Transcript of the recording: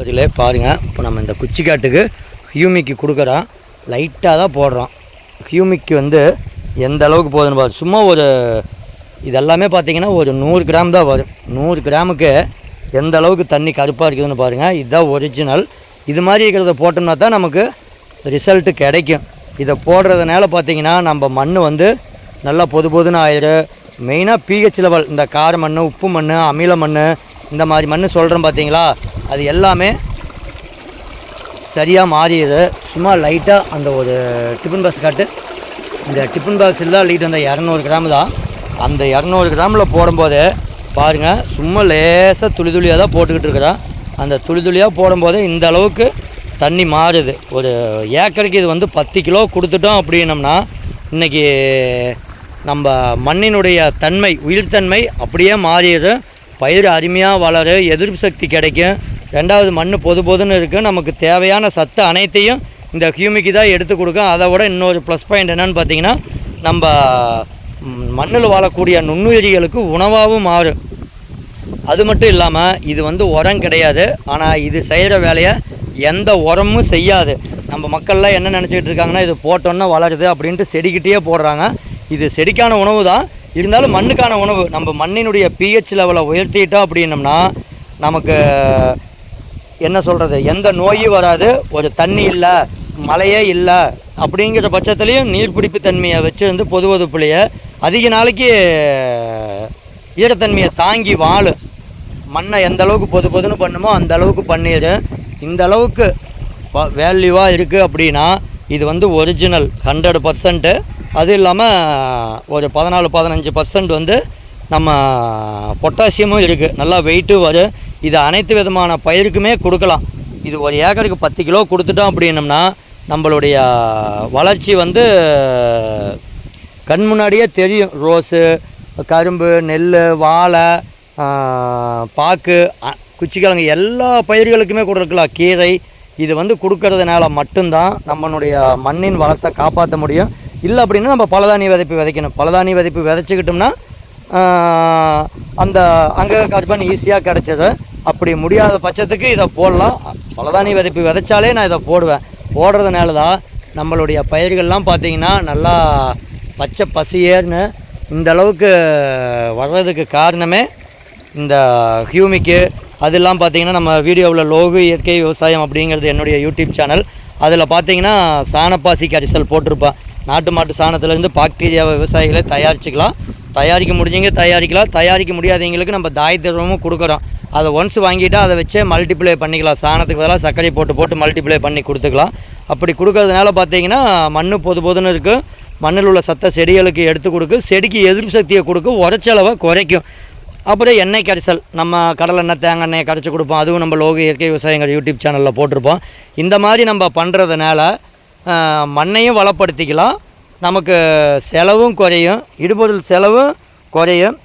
அதில் பாருங்கள், இப்போ நம்ம இந்த குச்சிக்காட்டுக்கு ஹியூமிக்கு கொடுக்குறோம். லைட்டாக தான் போடுறோம். ஹியூமிக்கு வந்து எந்த அளவுக்கு போகுதுன்னு பாரு. சும்மா ஒரு இதெல்லாமே பார்த்திங்கன்னா ஒரு 100 கிராம் தான் வரும். 100 கிராமுக்கு எந்த அளவுக்கு தண்ணி கருப்பாக இருக்குதுன்னு பாருங்கள். இதுதான் ஒரிஜினல். இது மாதிரி இருக்கிறத போட்டோம்னா தான் நமக்கு ரிசல்ட்டு கிடைக்கும். இதை போடுறதுனால பார்த்திங்கன்னா நம்ம மண் வந்து நல்லா பொதுன்னு ஆயிடும். மெயினாக பிஹெச் லெவல், இந்த கார மண், உப்பு மண், அமில மண், இந்த மாதிரி மண் சொல்கிறோம் பார்த்தீங்களா, அது எல்லாமே சரியாக மாறிடுது. சும்மா லைட்டாக அந்த ஒரு டிஃபன் பாக்ஸ் காட்டு, இந்த டிஃபன் பாக்ஸில் தான் லீட் அந்த 200 கிராம் தான். அந்த 200 கிராமில் போடும்போது பாருங்கள், சும்மா லேசாக துளியாக தான் போட்டுக்கிட்டு இருக்கிறோம். அந்த துளியாக போடும்போது இந்த அளவுக்கு தண்ணி மாறுது. ஒரு ஏக்கருக்கு இது வந்து 10 கிலோ கொடுத்துட்டோம் அப்படின்னம்னா இன்றைக்கி நம்ம மண்ணினுடைய தன்மை, உயிர்த்தன்மை அப்படியே மாறிடுது. பயிர் அருமையாக வளரும், எதிர்ப்பு சக்தி கிடைக்கும். ரெண்டாவது மண் பொதுன்னு இருக்குது. நமக்கு தேவையான சத்து அனைத்தையும் இந்த ஹியூமிக்கு தான் எடுத்து கொடுக்கும். அதை விட இன்னொரு ப்ளஸ் பாயிண்ட் என்னென்னு பார்த்தீங்கன்னா, நம்ம மண்ணில் வாழக்கூடிய நுண்ணுயிரிகளுக்கு உணவாகவும் மாறும். அது மட்டும் இல்லாமல் இது வந்து உரம் கிடையாது. ஆனால் இது செய்கிற வேலையை எந்த உரமும் செய்யாது. நம்ம மக்கள்லாம் என்ன நினச்சிக்கிட்டு இருக்காங்கன்னா, இது போட்டோன்னா வளருது அப்படின்ட்டு செடிக்கிட்டே போடுறாங்க. இது செடிக்கான உணவு தான், இருந்தாலும் மண்ணுக்கான உணவு. நம்ம மண்ணினுடைய பிஹெச் லெவலை உயர்த்திட்டோம் அப்படின்னம்னா நமக்கு என்ன சொல்கிறது, எந்த நோயும் வராது. ஒரு தண்ணி இல்லை, மழையே இல்லை அப்படிங்கிற பட்சத்துலேயும் நீர்பிடிப்பு தன்மையை வச்சு வந்து பொதுவதுப்புலையே அதிக நாளைக்கு ஈரத்தன்மையை தாங்கி வாழும். மண்ணை எந்த அளவுக்கு பொதுன்னு பண்ணுமோ அந்த அளவுக்கு பண்ணிடு. இந்த அளவுக்கு வேல்யூவாக இருக்குது அப்படின்னா இது வந்து ஒரிஜினல் 100%. அது இல்லாமல் ஒரு 14-15% வந்து நம்ம பொட்டாசியமும் இருக்குது. நல்லா வெயிட்டும் வரும். இது அனைத்து விதமான பயிருக்குமே கொடுக்கலாம். இது ஒரு ஏக்கருக்கு 10 கிலோ கொடுத்துட்டோம் அப்படின்னம்னா நம்மளுடைய வளர்ச்சி வந்து கண் முன்னாடியே தெரியும். ரோஸு, கரும்பு, நெல், வாழை, பாக்கு, குச்சிக்கிழங்கு எல்லா பயிர்களுக்குமே கொடுக்கலாம். கீரை, இது வந்து கொடுக்கறதுனால மட்டும்தான் நம்மளுடைய மண்ணின் வளத்தை காப்பாற்ற முடியும். இல்லை அப்படின்னா நம்ம பலதானிய விதைப்பு விதைக்கணும். பலதானிய விதைப்பு விதைச்சிக்கிட்டோம்னா அந்த அங்கே கார்பன் ஈஸியாக கிடச்சிது. அப்படி முடியாத பட்சத்துக்கு இதை போடலாம். பலதானிய விதைப்பு விதைச்சாலே நான் இதை போடுவேன். போடுறதுனால தான் நம்மளுடைய பயிர்கள்லாம் பார்த்திங்கன்னா நல்லா பச்சை பசியேர்னு இந்த அளவுக்கு வர்றதுக்கு காரணமே இந்த ஹியூமிக்கு. அதெல்லாம் பார்த்திங்கன்னா நம்ம வீடியோவில் லோகு இயற்கை விவசாயம் அப்படிங்கிறது என்னுடைய யூடியூப் சேனல். அதில் பார்த்திங்கன்னா சாணப்பாசி கரிசல் போட்டிருப்பேன். நாட்டு மாட்டு சாணத்துலேருந்து பாக்டீரியாவை விவசாயிகளை தயாரிச்சிக்கலாம். தயாரிக்க முடிஞ்சவங்க தயாரிக்கலாம், தயாரிக்க முடியாதவங்களுக்கு நம்ம தாயத்திரமும் கொடுக்குறோம். அதை ஒன்ஸ் வாங்கிட்டால் அதை வச்சே மல்டிப்ளை பண்ணிக்கலாம். சாணத்துக்கு பதிலாக சர்க்கரை போட்டு மல்டிப்ளை பண்ணி கொடுத்துக்கலாம். அப்படி கொடுக்கறதுனால பார்த்திங்கன்னா மண் பொதுன்னு இருக்குது. மண்ணில் உள்ள சத்த செடிகளுக்கு எடுத்து கொடுக்கும், செடிக்கு எதிர்ப்பு சக்தியை கொடுக்கும், உரச்செலவை குறைக்கும். அப்புறம் எண்ணெய் கரைசல், நம்ம கடலை எண்ணெய், தேங்காய் எண்ணெய் கரைச்சி கொடுப்போம். அதுவும் நம்ம லோக இயற்கை விவசாயங்கிற யூடியூப் சேனலில் போட்டிருப்போம். இந்த மாதிரி நம்ம பண்ணுறதுனால மண்ணையும் வளப்படுத்திக்கலாம், நமக்கு செலவும் குறையும், இடுபொருள் செலவும் குறையும்.